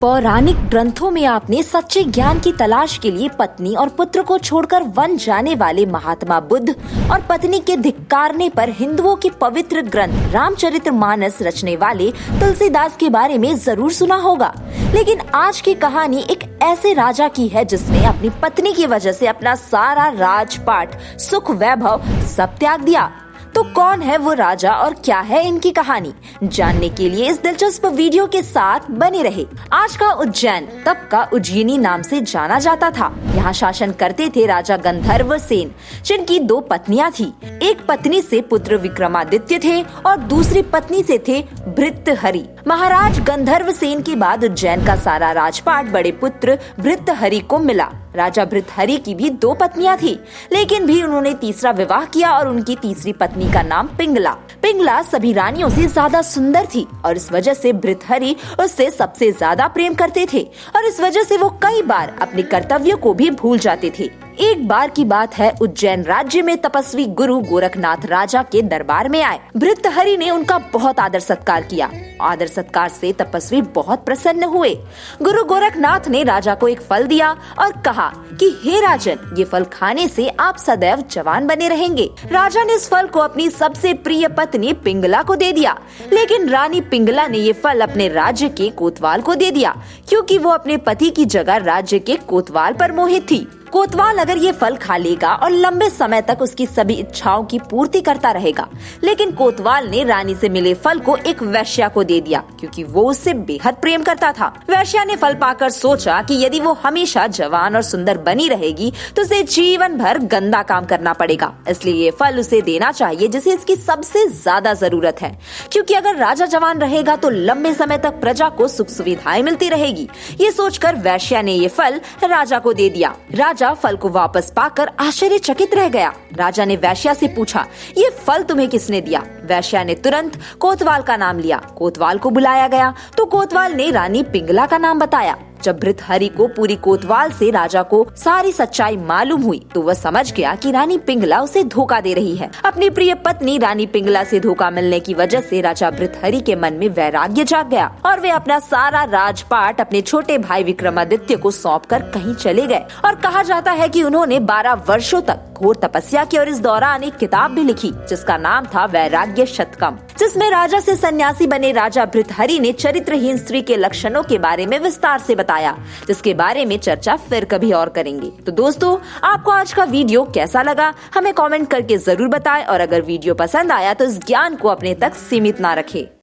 पौराणिक ग्रंथों में आपने सच्चे ज्ञान की तलाश के लिए पत्नी और पुत्र को छोड़कर वन जाने वाले महात्मा बुद्ध और पत्नी के धिक्कारने पर हिंदुओं के पवित्र ग्रंथ रामचरितमानस रचने वाले तुलसीदास के बारे में जरूर सुना होगा। लेकिन आज की कहानी एक ऐसे राजा की है जिसने अपनी पत्नी की वजह से अपना सारा राजपाट, सुख, वैभव सब त्याग दिया। तो कौन है वो राजा और क्या है इनकी कहानी, जानने के लिए इस दिलचस्प वीडियो के साथ बने रहे। आज का उज्जैन तब का उज्जैनी नाम से जाना जाता था। यहाँ शासन करते थे राजा गंधर्व सेन, जिनकी दो पत्नियां थी। एक पत्नी से पुत्र विक्रमादित्य थे और दूसरी पत्नी से थे भृतहरि। महाराज गंधर्व सेन के बाद उज्जैन का सारा राजपाट बड़े पुत्र भृतहरि को मिला। राजा भृतहरि की भी दो पत्नियां थी, लेकिन भी उन्होंने तीसरा विवाह किया और उनकी तीसरी पत्नी का नाम पिंगला। पिंगला सभी रानियों से ज्यादा सुंदर थी और इस वजह से भृतहरि उससे सबसे ज्यादा प्रेम करते थे और इस वजह से वो कई बार अपने कर्तव्य को भी भूल जाते थे। एक बार की बात है, उज्जैन राज्य में तपस्वी गुरु गोरखनाथ राजा के दरबार में आए। भृतहरि ने उनका बहुत आदर सत्कार किया। आदर सत्कार से तपस्वी बहुत प्रसन्न हुए। गुरु गोरखनाथ ने राजा को एक फल दिया और कहा कि हे राजन, ये फल खाने से आप सदैव जवान बने रहेंगे। राजा ने इस फल को अपनी सबसे प्रिय पत्नी पिंगला को दे दिया, लेकिन रानी पिंगला ने ये फल अपने राज्य के कोतवाल को दे दिया, क्योंकि वो अपने पति की जगह राज्य के कोतवाल पर मोहित थी। कोतवाल अगर ये फल खा लेगा और लंबे समय तक उसकी सभी इच्छाओं की पूर्ति करता रहेगा। लेकिन कोतवाल ने रानी से मिले फल को एक वैश्या को दे दिया, क्योंकि वो उससे बेहद प्रेम करता था। वैश्या ने फल पाकर सोचा कि यदि वो हमेशा जवान और सुंदर बनी रहेगी तो उसे जीवन भर गंदा काम करना पड़ेगा, इसलिए ये फल उसे देना चाहिए जिसे इसकी सबसे ज्यादा जरूरत है, क्योंकि अगर राजा जवान रहेगा तो लंबे समय तक प्रजा को सुख सुविधाएं मिलती रहेगी। ये सोचकर वैश्या ने ये फल राजा को दे दिया। राजा फल को वापस पाकर आश्चर्यचकित रह गया। राजा ने वैश्या से पूछा, ये फल तुम्हें किसने दिया? वैश्या ने तुरंत कोतवाल का नाम लिया। कोतवाल को बुलाया गया तो कोतवाल ने रानी पिंगला का नाम बताया। जब भृतहरि को पूरी कोतवाल से राजा को सारी सच्चाई मालूम हुई तो वह समझ गया कि रानी पिंगला उसे धोखा दे रही है। अपनी प्रिय पत्नी रानी पिंगला से धोखा मिलने की वजह से राजा भृतहरि के मन में वैराग्य जाग गया और वे अपना सारा राजपाट अपने छोटे भाई विक्रमादित्य को सौंपकर कहीं चले गए। और कहा जाता है कि उन्होंने 12 वर्षों तक घोर तपस्या की और इस दौरान एक किताब भी लिखी जिसका नाम था वैराग्य शतकम, जिसमें राजा से सन्यासी बने राजा भृतहरि ने चरित्रहीन स्त्री के लक्षणों के बारे में विस्तार से बताया, जिसके बारे में चर्चा फिर कभी और करेंगे। तो दोस्तों, आपको आज का वीडियो कैसा लगा हमें कमेंट करके जरूर बताएं और अगर वीडियो पसंद आया तो इस ज्ञान को अपने तक सीमित ना रखें।